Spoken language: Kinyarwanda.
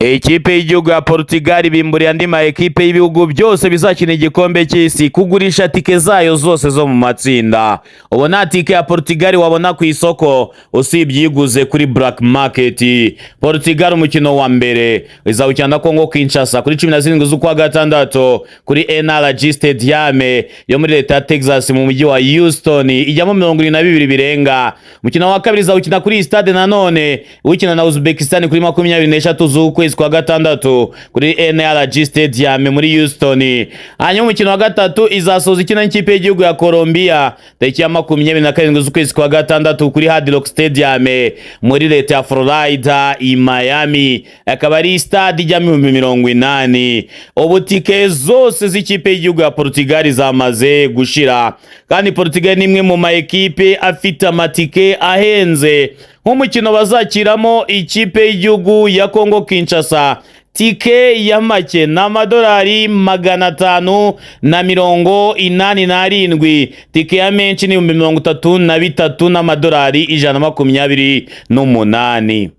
Ikipe y'igihugu ya Portugal bimburiye andi ma ekipe y'ibihugu byose bizakina igikombe cy'isi kugurisha tike zayo zose zo mu matsinda. Ubu nta tike ya Portugal wabona ku isoko usibye iguze kuri Black Market. Portugal umukino wa mbere izawukina na Congo Kinshasa kuri 17 z'ukwa gatandatu kuri NRG Stadium yo muri leta ya Texas mu mujyi wa Houston, ijyamo 22 birenga. Umukino wa kabiri izawukina kuri stade nanone ukina na Uzbekistan kuri 23 z'ukwa kwa gatandatu kuri NRG Stadium muri Houston. Hanyuma umukino wa gatatu izasoza ikina n'ikipe y'igihugu ya Colombia tariki ya 27 z'ukwezi kwa gatandatu kuri Hard Rock Stadium muri leta ya Florida i Miami, akaba ari stade ijyamo 80,000. Ubu tike zose z'ikipe y'igihugu ya Portugal zamaze gushira, kandi Portugal ni imwe mu ma ekipe afite amatike ahenze. Nk'umukino bazakiramo ikipe y'igihugu ya Congo Kinshasa, tike ya make na $587, tike ya menshi ni $33 n'amadolari $128.